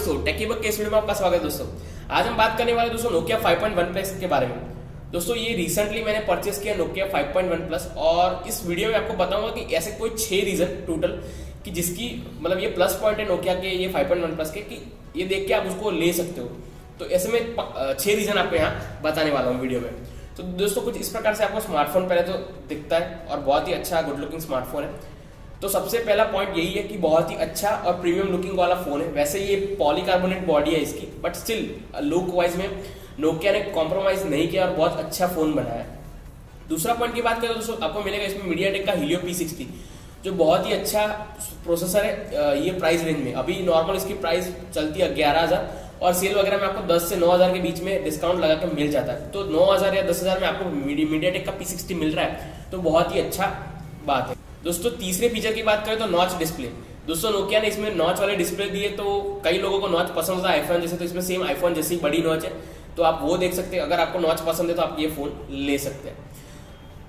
दोस्तों, टेकी बग के इस वीडियो में आपका स्वागत है दोस्तों। आज हम बात करने वाले दोस्तों नोकिया 5.1 प्लस के बारे में। दोस्तों ये रिसेंटली मैंने परचेस किया नोकिया 5.1 प्लस और इस वीडियो में आपको बताऊंगा कि ऐसे कोई 6 रीजन टोटल कि जिसकी मतलब ये प्लस पॉइंट है नोकिया के ये 5.1 प्लस के कि ये देख के आप उसको ले सकते हो। तो ऐसे में 6 रीजन आपको यहाँ बताने वाला हूँ वीडियो में। तो दोस्तों कुछ इस प्रकार से आपको स्मार्टफोन पहले तो दिखता है और बहुत ही अच्छा गुड लुकिंग स्मार्टफोन है। तो सबसे पहला पॉइंट यही है कि बहुत ही अच्छा और प्रीमियम लुकिंग वाला फोन है। वैसे ये पॉलीकार्बोनेट बॉडी है इसकी, बट स्टिल लुक वाइज में नोकिया ने कॉम्प्रोमाइज नहीं किया और बहुत अच्छा फोन बनाया है। दूसरा पॉइंट की बात करें दोस्तों, आपको मिलेगा इसमें मीडियाटेक का हीलियो P60 जो बहुत ही अच्छा प्रोसेसर है। ये प्राइस रेंज में अभी नॉर्मल इसकी प्राइस चलती है 11,000 और सेल वगैरह में आपको 10 से 9,000 के बीच में डिस्काउंट लगा के मिल जाता है। तो 9,000 या 10,000 में आपको मीडियाटेक का P60 मिल रहा है, तो बहुत ही अच्छा बात है। दोस्तों तीसरे फीचर की बात करें तो नॉच डिस्प्ले। दोस्तों नोकिया ने इसमें नॉच वाले डिस्प्ले दिए, तो कई लोगों को नॉच पसंद होता है आईफोन जैसे, तो इसमें सेम आईफोन जैसी बड़ी नॉच है, तो आप वो देख सकते हैं। अगर आपको नॉच पसंद है तो आप ये फोन ले सकते हैं।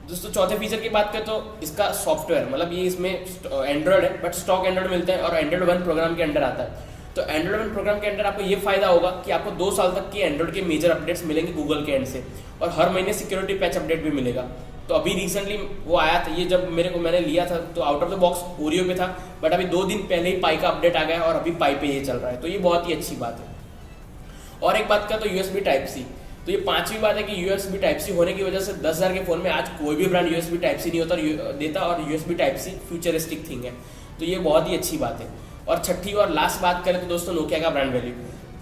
दोस्तों चौथे फीचर की बात करें तो इसका सॉफ्टवेयर, मतलब ये इसमें एंड्रॉयड है बट स्टॉक एंड्रॉयड मिलता है और एंड्रॉयड 1 प्रोग्राम के अंडर आता है। तो एंड्रॉयड 1 प्रोग्राम के अंदर आपको ये फायदा होगा कि आपको 2 साल तक की एंड्रॉयड के मेजर अपडेट्स मिलेंगे गूगल के एंड से, और हर महीने सिक्योरिटी पैच अपडेट भी मिलेगा। तो अभी रिसेंटली वो आया था, ये जब मैंने लिया था तो out of the box Oreo पे था, बट अभी 2 दिन पहले ही पाई का अपडेट आ गया और अभी पाई पे ये चल रहा है, तो ये बहुत ही अच्छी बात है। और एक बात का तो USB Type-C, तो ये 5वीं बात है कि USB Type-C होने की वजह से 10,000 के फोन में आज कोई भी ब्रांड USB Type-C नहीं होता देता, और USB Type-C फ्यूचरिस्टिक थिंग है, तो ये बहुत ही अच्छी बात है। और छठी और लास्ट बात करें तो दोस्तों नोकिया का ब्रांड वैल्यू।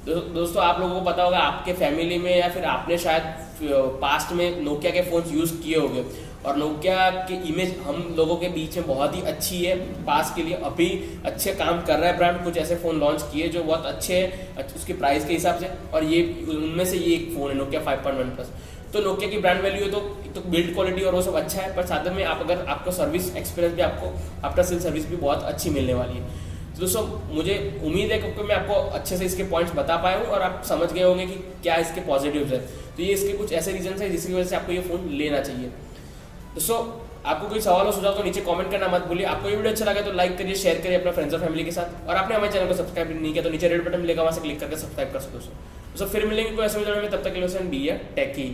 दोस्तों आप लोगों को पता होगा, आपके फैमिली में या फिर आपने शायद पास्ट में नोकिया के फोन यूज किए होंगे, और नोकिया की इमेज हम लोगों के बीच में बहुत ही अच्छी है पास के लिए। अभी अच्छे काम कर रहा है ब्रांड, कुछ ऐसे फोन लॉन्च किए जो बहुत अच्छे हैं उसके प्राइस के हिसाब से, और ये उनमें से ये एक फोन है नोकिया 5.1 प्लस। तो नोकिया की ब्रांड वैल्यू है तो बिल्ड क्वालिटी और वो सब अच्छा है, पर साथ में आप अगर आपको सर्विस एक्सपीरियंस भी, आपको आफ्टर सेल सर्विस भी बहुत अच्छी मिलने वाली है। तो दोस्तों मुझे उम्मीद है क्योंकि मैं आपको अच्छे से इसके पॉइंट्स बता पाया हूँ और आप समझ गए होंगे कि क्या इसके पॉजिटिव्स है। तो ये इसके कुछ ऐसे रीजन है जिसकी वजह से आपको ये फोन लेना चाहिए। दोस्तों आपको कोई सवाल हो सुझाव तो नीचे कमेंट करना मत भूलिए। आपको ये वीडियो अच्छा लगा तो लाइक करिए, शेयर करिए अपने फ्रेंड्स और फैमिली के साथ, और आपने हमारे चैनल को सब्सक्राइब नहीं किया तो नीचे रेड बटन मिलेगा, वहां से क्लिक करके सब्सक्राइब कर सकते हो। दोस्तों फिर मिलेंगे कोई ऐसे वीडियो में, तब तक के लिए बी टेकी।